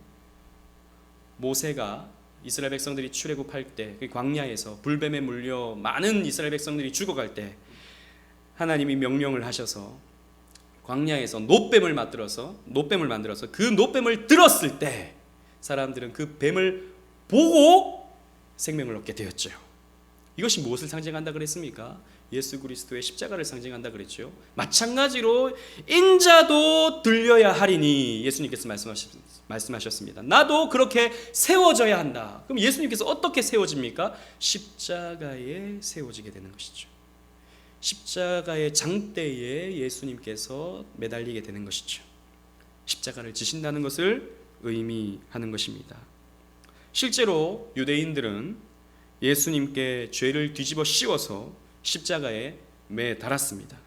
[SPEAKER 1] 모세가 이스라엘 백성들이 출애굽할 때 그 광야에서 불뱀에 물려 많은 이스라엘 백성들이 죽어갈 때 하나님이 명령을 하셔서 광야에서 노뱀을 만들어서 그 노뱀을 들었을 때 사람들은 그 뱀을 보고 생명을 얻게 되었죠. 이것이 무엇을 상징한다 그랬습니까? 예수 그리스도의 십자가를 상징한다 그랬죠. 마찬가지로 인자도 들려야 하리니 예수님께서 말씀하셨습니다. 나도 그렇게 세워져야 한다. 그럼 예수님께서 어떻게 세워집니까? 십자가에 세워지게 되는 것이죠. 십자가의 장대에 예수님께서 매달리게 되는 것이죠. 십자가를 지신다는 것을 의미하는 것입니다. 실제로 유대인들은 예수님께 죄를 뒤집어 씌워서 십자가에 매달았습니다.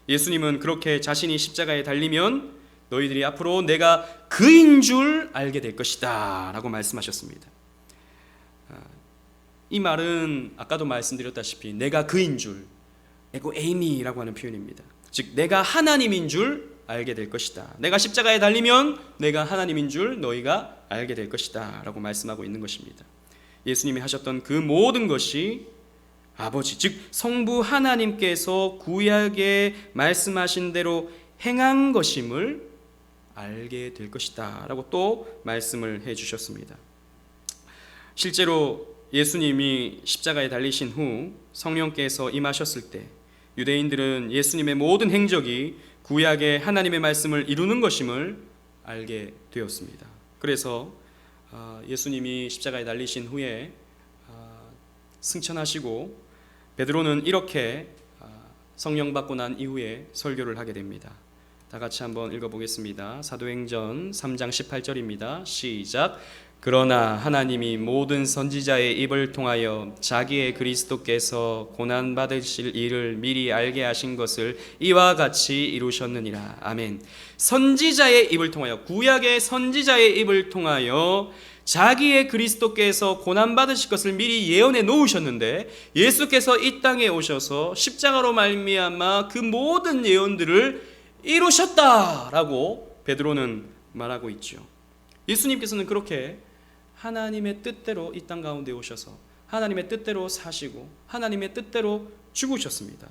[SPEAKER 1] 예수님은 그렇게 자신이 십자가에 달리면 너희들이 앞으로 내가 그인 줄 알게 될 것이다 라고 말씀하셨습니다. 이 말은 아까도 말씀드렸다시피 내가 그인 줄, 에고 에이미라고 하는 표현입니다. 즉 내가 하나님인 줄 알게 될 것이다. 내가 십자가에 달리면 내가 하나님인 줄 너희가 알게 될 것이다 라고 말씀하고 있는 것입니다. 예수님이 하셨던 그 모든 것이 아버지, 즉 성부 하나님께서 구약에 말씀하신 대로 행한 것임을 알게 될 것이다 라고 또 말씀을 해주셨습니다. 실제로 예수님이 십자가에 달리신 후 성령께서 임하셨을 때 유대인들은 예수님의 모든 행적이 구약의 하나님의 말씀을 이루는 것임을 알게 되었습니다. 그래서 예수님이 십자가에 달리신 후에 승천하시고 베드로는 이렇게 성령 받고 난 이후에 설교를 하게 됩니다. 다 같이 한번 읽어보겠습니다. 사도행전 3장 18절입니다. 시작. 그러나 하나님이 모든 선지자의 입을 통하여 자기의 그리스도께서 고난받으실 일을 미리 알게 하신 것을 이와 같이 이루셨느니라. 아멘. 선지자의 입을 통하여, 구약의 선지자의 입을 통하여 자기의 그리스도께서 고난받으실 것을 미리 예언해 놓으셨는데 예수께서 이 땅에 오셔서 십자가로 말미암아 그 모든 예언들을 이루셨다라고 베드로는 말하고 있죠. 예수님께서는 그렇게 하나님의 뜻대로 이 땅 가운데 오셔서 하나님의 뜻대로 사시고 하나님의 뜻대로 죽으셨습니다.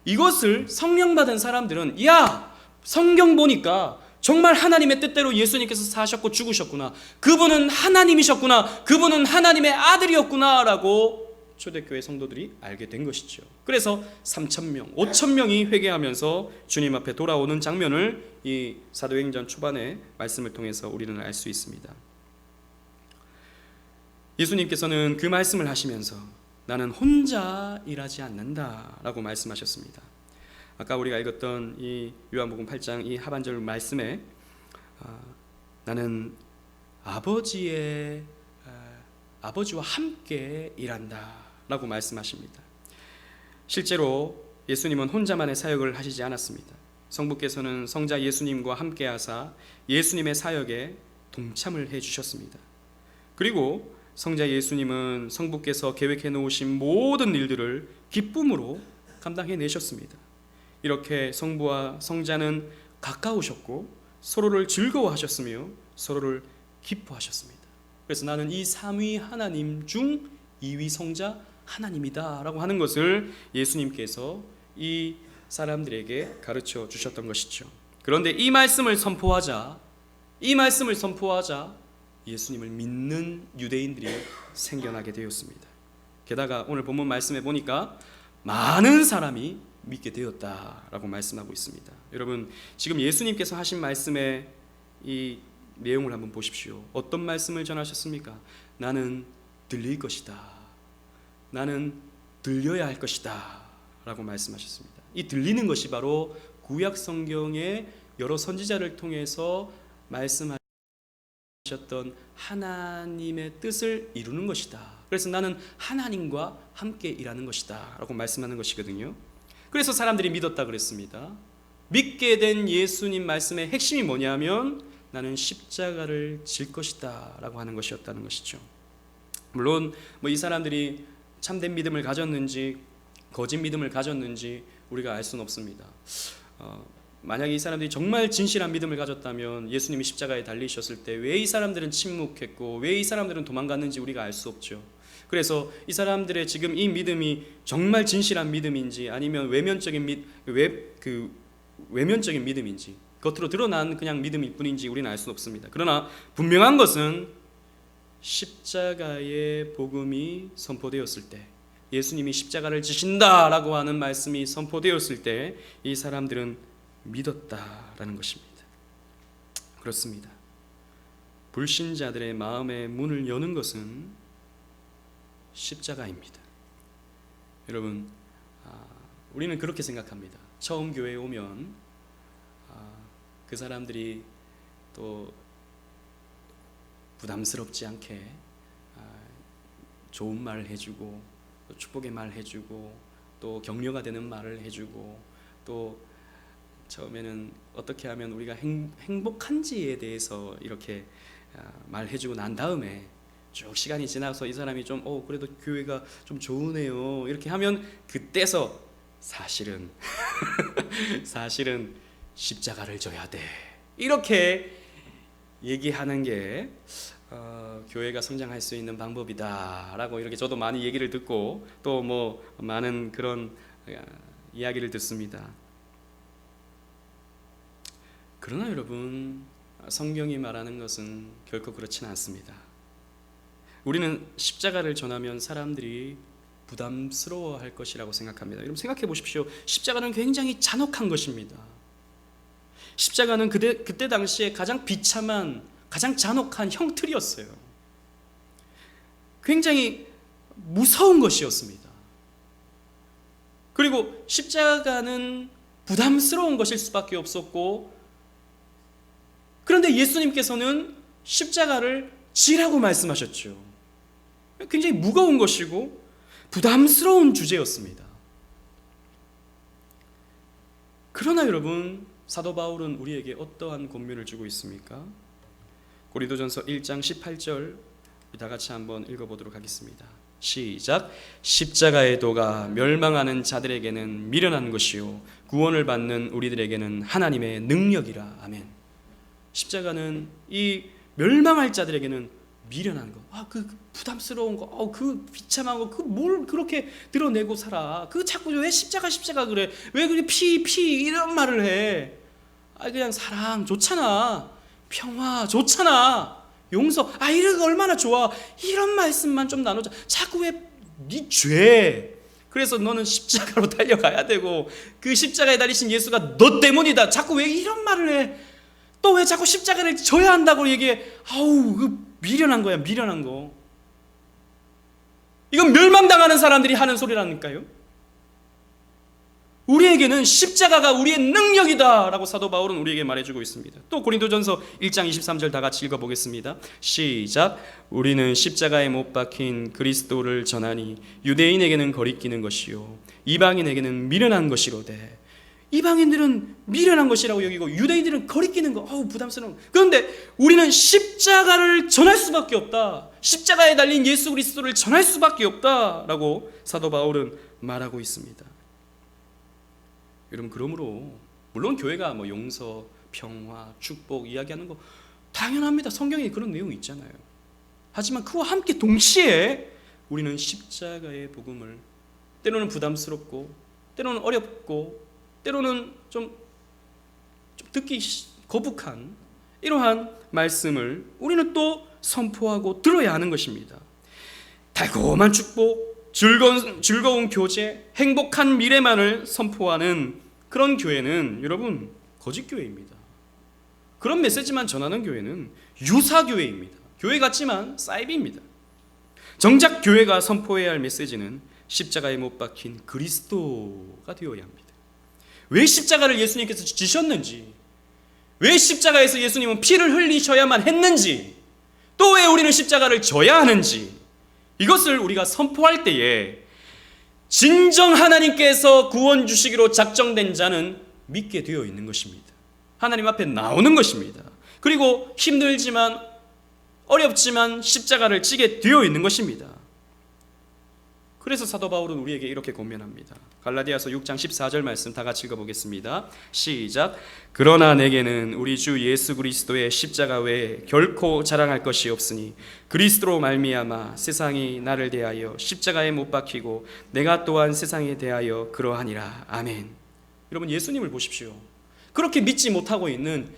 [SPEAKER 1] 이것을 성령 받은 사람들은 야, 성경 보니까 정말 하나님의 뜻대로 예수님께서 사셨고 죽으셨구나, 그분은 하나님이셨구나, 그분은 하나님의 아들이었구나 라고 초대교회 성도들이 알게 된 것이죠. 그래서 3,000명, 5,000명이 회개하면서 주님 앞에 돌아오는 장면을 이 사도행전 초반의 말씀을 통해서 우리는 알 수 있습니다. 예수님께서는 그 말씀을 하시면서 나는 혼자 일하지 않는다 라고 말씀하셨습니다. 아까 우리가 읽었던 이 요한복음 8장 이 하반절 말씀에 나는 아버지와 함께 일한다 라고 말씀하십니다. 실제로 예수님은 혼자만의 사역을 하시지 않았습니다. 성부께서는 성자 예수님과 함께 하사 예수님의 사역에 동참을 해주셨습니다. 그리고 성자 예수님은 성부께서 계획해 놓으신 모든 일들을 기쁨으로 감당해 내셨습니다. 이렇게 성부와 성자는 가까우셨고 서로를 즐거워하셨으며 서로를 기뻐하셨습니다. 그래서 나는 이 삼위 하나님 중 2위 성자 하나님이다 라고 하는 것을 예수님께서 이 사람들에게 가르쳐 주셨던 것이죠. 그런데 이 말씀을 선포하자 예수님을 믿는 유대인들이 생겨나게 되었습니다. 게다가 오늘 본문 말씀에 보니까 많은 사람이 믿게 되었다라고 말씀하고 있습니다. 여러분, 지금 예수님께서 하신 말씀의 이 내용을 한번 보십시오. 어떤 말씀을 전하셨습니까? 나는 들릴 것이다, 나는 들려야 할 것이다 라고 말씀하셨습니다. 이 들리는 것이 바로 구약 성경의 여러 선지자를 통해서 말씀하셨던 하나님의 뜻을 이루는 것이다. 그래서 나는 하나님과 함께 일하는 것이다 라고 말씀하는 것이거든요. 그래서 사람들이 믿었다 그랬습니다. 믿게 된 예수님 말씀의 핵심이 뭐냐면 나는 십자가를 질 것이다 라고 하는 것이었다는 것이죠. 물론 이 사람들이 참된 믿음을 가졌는지 거짓 믿음을 가졌는지 우리가 알 수는 없습니다. 만약에 이 사람들이 정말 진실한 믿음을 가졌다면 예수님이 십자가에 달리셨을 때 왜 이 사람들은 침묵했고 왜 이 사람들은 도망갔는지 우리가 알 수 없죠. 그래서 이 사람들의 지금 이 믿음이 정말 진실한 믿음인지 아니면 외면적인 믿음인지 겉으로 드러난 그냥 믿음일 뿐인지 우리는 알 수 없습니다. 그러나 분명한 것은 십자가의 복음이 선포되었을 때, 예수님이 십자가를 지신다라고 하는 말씀이 선포되었을 때 이 사람들은 믿었다라는 것입니다. 그렇습니다. 불신자들의 마음의 문을 여는 것은 십자가입니다. 여러분, 우리는 그렇게 생각합니다. 처음 교회에 오면 그 사람들이 또 부담스럽지 않게 좋은 말을 해주고 또 축복의 말을 해주고 또 격려가 되는 말을 해주고 또 처음에는 어떻게 하면 우리가 행복한지에 대해서 이렇게 말해주고 난 다음에 쭉 시간이 지나서 이 사람이 좀 그래도 교회가 좀 좋으네요 이렇게 하면 그때서 사실은 십자가를 져야 돼 이렇게 얘기하는 게 교회가 성장할 수 있는 방법이다라고 이렇게 저도 많이 얘기를 듣고 또 많은 그런 이야기를 듣습니다. 그러나 여러분, 성경이 말하는 것은 결코 그렇지는 않습니다. 우리는 십자가를 전하면 사람들이 부담스러워할 것이라고 생각합니다. 여러분 생각해 보십시오. 십자가는 굉장히 잔혹한 것입니다. 십자가는 그때 당시에 가장 비참한, 가장 잔혹한 형틀이었어요. 굉장히 무서운 것이었습니다. 그리고 십자가는 부담스러운 것일 수밖에 없었고, 그런데 예수님께서는 십자가를 지라고 말씀하셨죠. 굉장히 무거운 것이고 부담스러운 주제였습니다. 그러나 여러분, 사도 바울은 우리에게 어떠한 권면을 주고 있습니까? 고린도전서 1장 18절 다 같이 한번 읽어보도록 하겠습니다. 시작. 십자가의 도가 멸망하는 자들에게는 미련한 것이요 구원을 받는 우리들에게는 하나님의 능력이라. 아멘. 십자가는 이 멸망할 자들에게는 미련한 거, 그 부담스러운 거, 그 비참한 거, 그 뭘 그렇게 드러내고 살아? 그 자꾸 왜 십자가 그래? 왜 그래 피 이런 말을 해? 그냥 사랑 좋잖아, 평화 좋잖아, 용서 이런 거 얼마나 좋아? 이런 말씀만 좀 나누자. 자꾸 왜 네 죄? 그래서 너는 십자가로 달려가야 되고 그 십자가에 달리신 예수가 너 때문이다. 자꾸 왜 이런 말을 해? 또 왜 자꾸 십자가를 져야 한다고 얘기해? 그 미련한 거야, 미련한 거. 이건 멸망당하는 사람들이 하는 소리라니까요. 우리에게는 십자가가 우리의 능력이다 라고 사도 바울은 우리에게 말해주고 있습니다. 또 고린도전서 1장 23절 다 같이 읽어보겠습니다. 시작. 우리는 십자가에 못 박힌 그리스도를 전하니 유대인에게는 거리끼는 것이요 이방인에게는 미련한 것이로되. 이방인들은 미련한 것이라고 여기고 유대인들은 거리끼는 거, 부담스러운 거. 그런데 우리는 십자가를 전할 수밖에 없다. 십자가에 달린 예수 그리스도를 전할 수밖에 없다라고 사도 바울은 말하고 있습니다. 여러분, 그러므로 물론 교회가 용서, 평화, 축복 이야기하는 거 당연합니다. 성경에 그런 내용이 있잖아요. 하지만 그와 함께 동시에 우리는 십자가의 복음을 때로는 부담스럽고 때로는 어렵고 때로는 좀 듣기 거북한 이러한 말씀을 우리는 또 선포하고 들어야 하는 것입니다. 달콤한 축복, 즐거운 교제, 행복한 미래만을 선포하는 그런 교회는 여러분 거짓 교회입니다. 그런 메시지만 전하는 교회는 유사 교회입니다. 교회 같지만 사이비입니다. 정작 교회가 선포해야 할 메시지는 십자가에 못 박힌 그리스도가 되어야 합니다. 왜 십자가를 예수님께서 지셨는지, 왜 십자가에서 예수님은 피를 흘리셔야만 했는지, 또 왜 우리는 십자가를 져야 하는지, 이것을 우리가 선포할 때에 진정 하나님께서 구원 주시기로 작정된 자는 믿게 되어 있는 것입니다. 하나님 앞에 나오는 것입니다. 그리고 힘들지만 어렵지만 십자가를 지게 되어 있는 것입니다. 그래서 사도 바울은 우리에게 이렇게 권면합니다. 갈라디아서 6장 14절 말씀 다 같이 읽어보겠습니다. 시작. 그러나 내게는 우리 주 예수 그리스도의 십자가 외에 결코 자랑할 것이 없으니 그리스도로 말미암아 세상이 나를 대하여 십자가에 못 박히고 내가 또한 세상에 대하여 그러하니라. 아멘. 여러분, 예수님을 보십시오. 그렇게 믿지 못하고 있는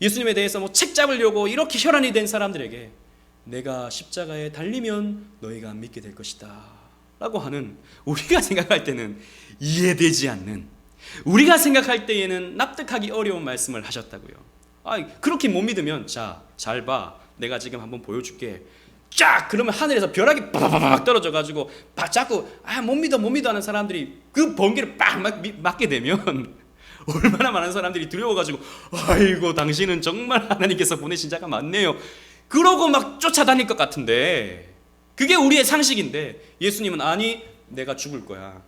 [SPEAKER 1] 예수님에 대해서 책 잡으려고 이렇게 혈안이 된 사람들에게 내가 십자가에 달리면 너희가 믿게 될 것이다 라고 하는, 우리가 생각할 때는 이해되지 않는, 우리가 생각할 때에는 납득하기 어려운 말씀을 하셨다고요. 그렇게 못 믿으면 자, 잘 봐, 내가 지금 한번 보여줄게. 쫙! 그러면 하늘에서 벼락이 바바바박 떨어져가지고 자꾸 못 믿어 하는 사람들이 그 번개를 빡 맞게 되면 얼마나 많은 사람들이 두려워가지고 아이고 당신은 정말 하나님께서 보내신 자가 맞네요 그러고 막 쫓아다닐 것 같은데, 그게 우리의 상식인데 예수님은 아니, 내가 죽을 거야.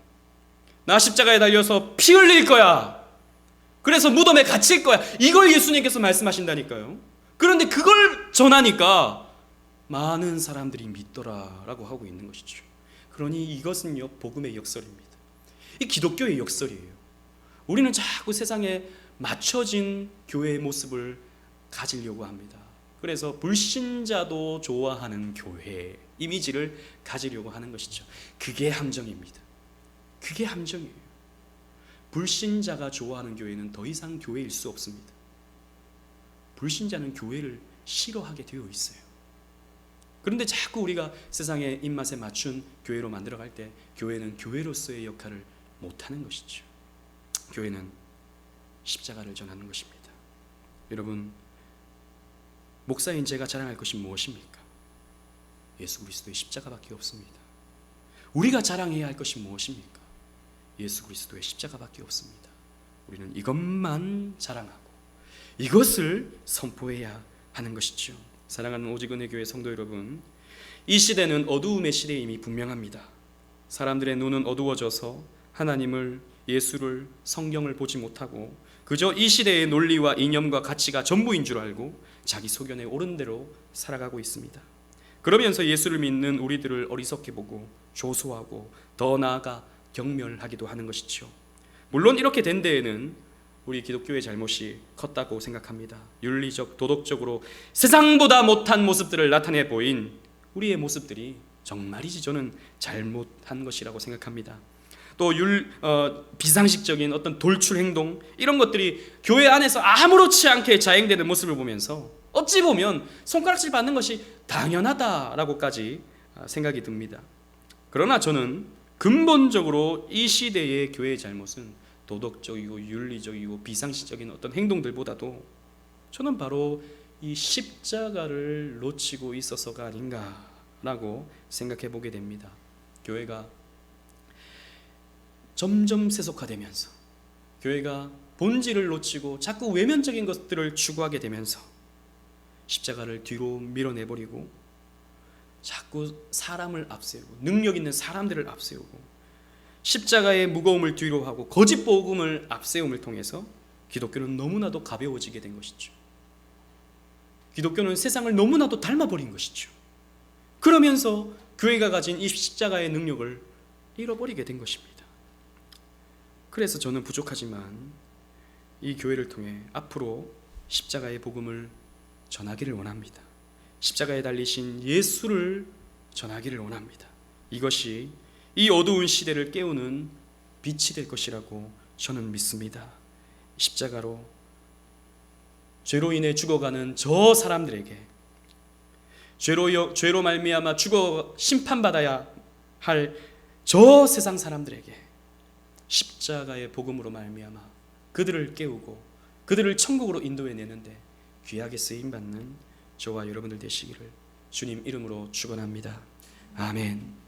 [SPEAKER 1] 나 십자가에 달려서 피 흘릴 거야. 그래서 무덤에 갇힐 거야. 이걸 예수님께서 말씀하신다니까요. 그런데 그걸 전하니까 많은 사람들이 믿더라라고 하고 있는 것이죠. 그러니 이것은요, 복음의 역설입니다. 이 기독교의 역설이에요. 우리는 자꾸 세상에 맞춰진 교회의 모습을 가지려고 합니다. 그래서 불신자도 좋아하는 교회 이미지를 가지려고 하는 것이죠. 그게 함정입니다. 그게 함정이에요. 불신자가 좋아하는 교회는 더 이상 교회일 수 없습니다. 불신자는 교회를 싫어하게 되어 있어요. 그런데 자꾸 우리가 세상의 입맛에 맞춘 교회로 만들어갈 때 교회는 교회로서의 역할을 못하는 것이죠. 교회는 십자가를 전하는 것입니다. 여러분, 목사인 제가 자랑할 것이 무엇입니까? 예수 그리스도의 십자가밖에 없습니다. 우리가 자랑해야 할 것이 무엇입니까? 예수 그리스도의 십자가밖에 없습니다. 우리는 이것만 자랑하고 이것을 선포해야 하는 것이죠. 사랑하는 오직은혜 교회 성도 여러분, 이 시대는 어두움의 시대임이 분명합니다. 사람들의 눈은 어두워져서 하나님을, 예수를, 성경을 보지 못하고 그저 이 시대의 논리와 이념과 가치가 전부인 줄 알고 자기 소견에 옳은 대로 살아가고 있습니다. 그러면서 예수를 믿는 우리들을 어리석게 보고 조소하고 더 나아가 경멸하기도 하는 것이죠. 물론 이렇게 된 데에는 우리 기독교의 잘못이 컸다고 생각합니다. 윤리적, 도덕적으로 세상보다 못한 모습들을 나타내 보인 우리의 모습들이 정말이지 저는 잘못한 것이라고 생각합니다. 또 비상식적인 어떤 돌출 행동, 이런 것들이 교회 안에서 아무렇지 않게 자행되는 모습을 보면서 어찌 보면 손가락질 받는 것이 당연하다라고까지 생각이 듭니다. 그러나 저는 근본적으로 이 시대의 교회의 잘못은 도덕적이고 윤리적이고 비상식적인 어떤 행동들보다도 저는 바로 이 십자가를 놓치고 있어서가 아닌가라고 생각해 보게 됩니다. 교회가 점점 세속화되면서, 교회가 본질을 놓치고 자꾸 외면적인 것들을 추구하게 되면서 십자가를 뒤로 밀어내버리고 자꾸 사람을 앞세우고 능력 있는 사람들을 앞세우고 십자가의 무거움을 뒤로 하고 거짓 복음을 앞세움을 통해서 기독교는 너무나도 가벼워지게 된 것이죠. 기독교는 세상을 너무나도 닮아버린 것이죠. 그러면서 교회가 가진 이 십자가의 능력을 잃어버리게 된 것입니다. 그래서 저는 부족하지만 이 교회를 통해 앞으로 십자가의 복음을 전하기를 원합니다. 십자가에 달리신 예수를 전하기를 원합니다. 이것이 이 어두운 시대를 깨우는 빛이 될 것이라고 저는 믿습니다. 십자가로 죄로 인해 죽어가는 저 사람들에게, 죄로 말미암아 죽어 심판받아야 할 저 세상 사람들에게 십자가의 복음으로 말미암아 그들을 깨우고 그들을 천국으로 인도해내는데 귀하게 쓰임받는 저와 여러분들 되시기를 주님 이름으로 축원합니다. 아멘.